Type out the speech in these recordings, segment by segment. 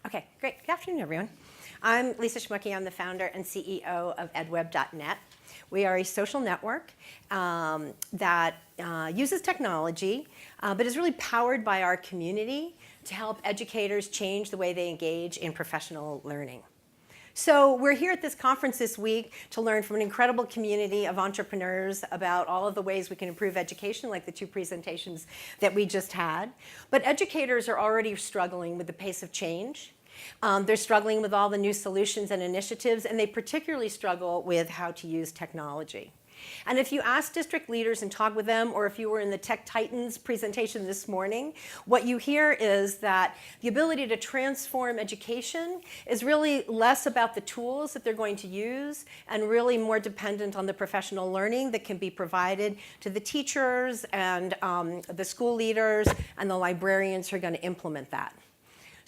Okay, great. Good afternoon, everyone. I'm Lisa Schmucke. I'm the founder and CEO of edweb.net. We are a social network that uses technology, but is really powered by our community to help educators change the way they engage in professional learning. So we're here at this conference this week to learn from an incredible community of entrepreneurs about all of the ways we can improve education, like the two presentations that we just had. But educators are already struggling with the pace of change. They're struggling with all the new solutions and initiatives, and they particularly struggle with how to use technology. And if you ask district leaders and talk with them, or if you were in the Tech Titans presentation this morning, what you hear is that the ability to transform education is really less about the tools that they're going to use and really more dependent on the professional learning that can be provided to the teachers and the school leaders and the librarians who are going to implement that.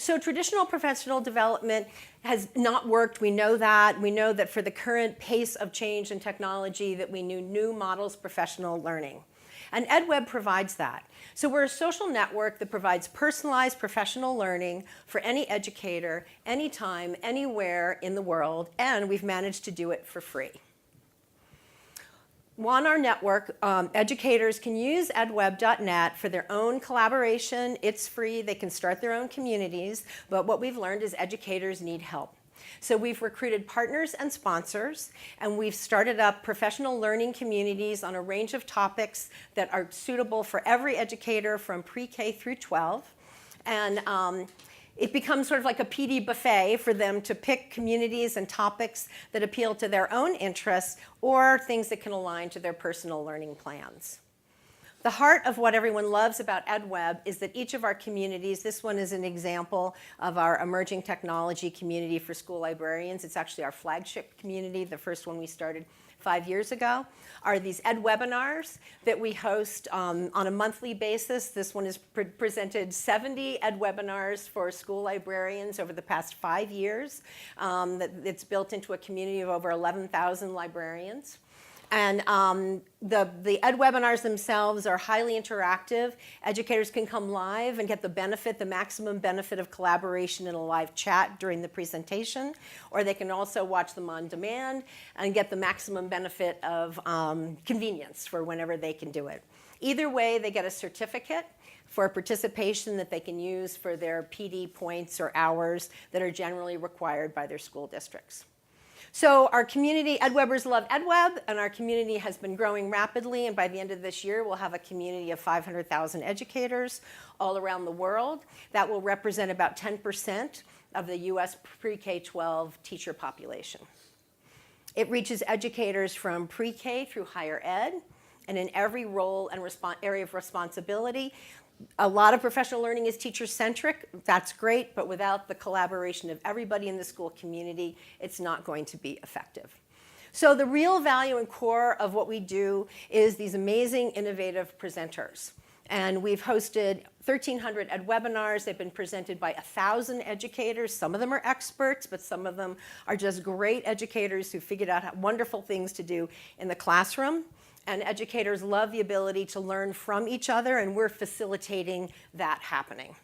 So traditional professional development has not worked. We know that. We know that for the current pace of change in technology that we need new models of professional learning. And EdWeb provides that. So we're a social network that provides personalized professional learning for any educator, anytime, anywhere in the world, and we've managed to do it for free. On our network, educators can use edweb.net for their own collaboration. It's free. They can start their own communities. But what we've learned is educators need help. So we've recruited partners and sponsors, and we've started up professional learning communities on a range of topics that are suitable for every educator from pre-K through 12. And it becomes sort of like a PD buffet for them to pick communities and topics that appeal to their own interests or things that can align to their personal learning plans. The heart of what everyone loves about EdWeb is that each of our communities, this one is an example of our emerging technology community for school librarians. It's actually our flagship community, the first one we started 5 years ago, are these ed webinars that we host on a monthly basis. This one has presented 70 ed webinars for school librarians over the past 5 years. It's built into a community of over 11,000 librarians. And the ed webinars themselves are highly interactive. Educators can come live and get the benefit, the maximum benefit of collaboration in a live chat during the presentation, or they can also watch them on demand and get the maximum benefit of convenience for whenever they can do it. Either way, they get a certificate for participation that they can use for their PD points or hours that are generally required by their school districts. So our community, EdWebbers love EdWeb, and our community has been growing rapidly, and by the end of this year, we'll have a community of 500,000 educators all around the world. That will represent about 10% of the US pre-K-12 teacher population. It reaches educators from pre-K through higher ed, and in every role and area of responsibility. A lot of professional learning is teacher-centric. That's great, but without the collaboration of everybody in the school community, it's not going to be effective. So the real value and core of what we do is these amazing, innovative presenters. And we've hosted 1,300 ed webinars. They've been presented by 1,000 educators. Some of them are experts, but some of them are just great educators who figured out wonderful things to do in the classroom. And educators love the ability to learn from each other, and we're facilitating that happening.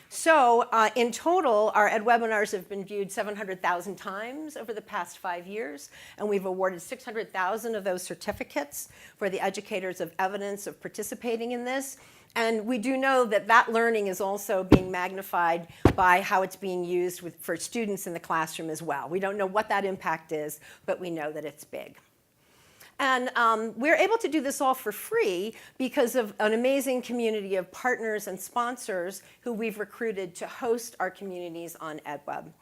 So in total, our ed webinars have been viewed 700,000 times over the past 5 years, and we've awarded 600,000 of those certificates for the educators of evidence of participating in this. And we do know that that learning is also being magnified by how it's being used for students in the classroom as well. We don't know what that impact is, but we know that it's big. And we're able to do this all for free because of an amazing community of partners and sponsors who we've recruited to host our communities on EdWeb.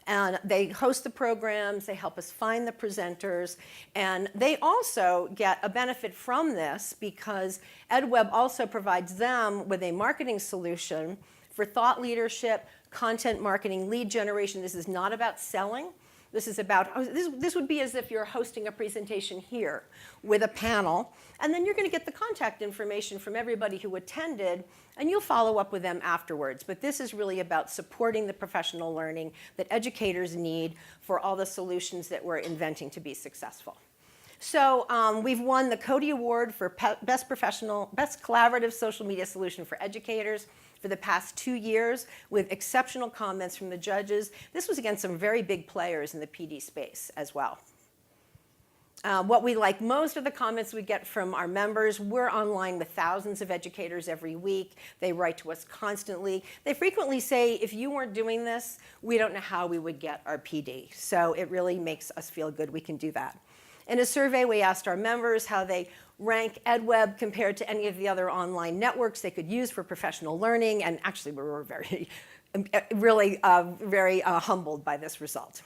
And they host the programs, they help us find the presenters, and they also get a benefit from this because EdWeb also provides them with a marketing solution for thought leadership, content marketing, lead generation. This is not about selling. This is about, this would be as if you're hosting a presentation here with a panel, and then you're going to get the contact information from everybody who attended, and you'll follow up with them afterwards. But this is really about supporting the professional learning that educators need for all the solutions that we're inventing to be successful. So we've won the Cody Award for Best Collaborative Social Media Solution for Educators for the past 2 years with exceptional comments from the judges. This was against some very big players in the PD space as well. What we like most are the comments we get from our members. We're online with thousands of educators every week. They write to us constantly. They frequently say, if you weren't doing this, we don't know how we would get our PD. So it really makes us feel good we can do that. In a survey, we asked our members how they rank EdWeb compared to any of the other online networks they could use for professional learning, and actually we were very, really very humbled by this result.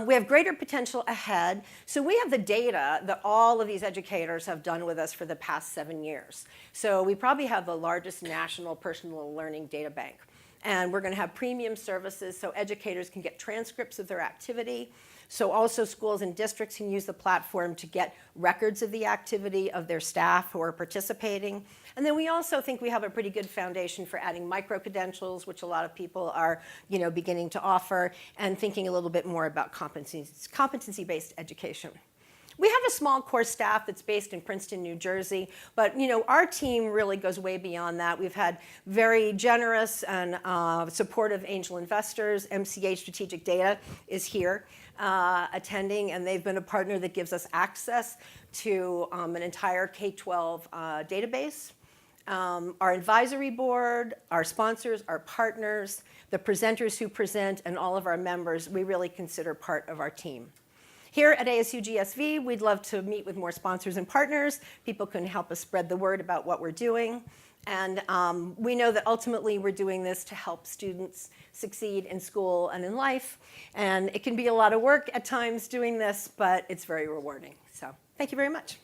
We have greater potential ahead. So we have the data that all of these educators have done with us for the past 7 years. So we probably have the largest national personal learning data bank. And we're going to have premium services so educators can get transcripts of their activity. So also schools and districts can use the platform to get records of the activity of their staff who are participating. And then we also think we have a pretty good foundation for adding micro-credentials, which a lot of people are beginning to offer, and thinking a little bit more about competency-based education. We have a small core staff that's based in Princeton, New Jersey, but our team really goes way beyond that. We've had very generous and supportive angel investors. MCA Strategic Data is here attending, and they've been a partner that gives us access to an entire K-12 database. Our advisory board, our sponsors, our partners, the presenters who present, and all of our members, we really consider part of our team. Here at ASU GSV, we'd love to meet with more sponsors and partners. People can help us spread the word about what we're doing. And we know that ultimately we're doing this to help students succeed in school and in life. And it can be a lot of work at times doing this, but it's very rewarding. So thank you very much.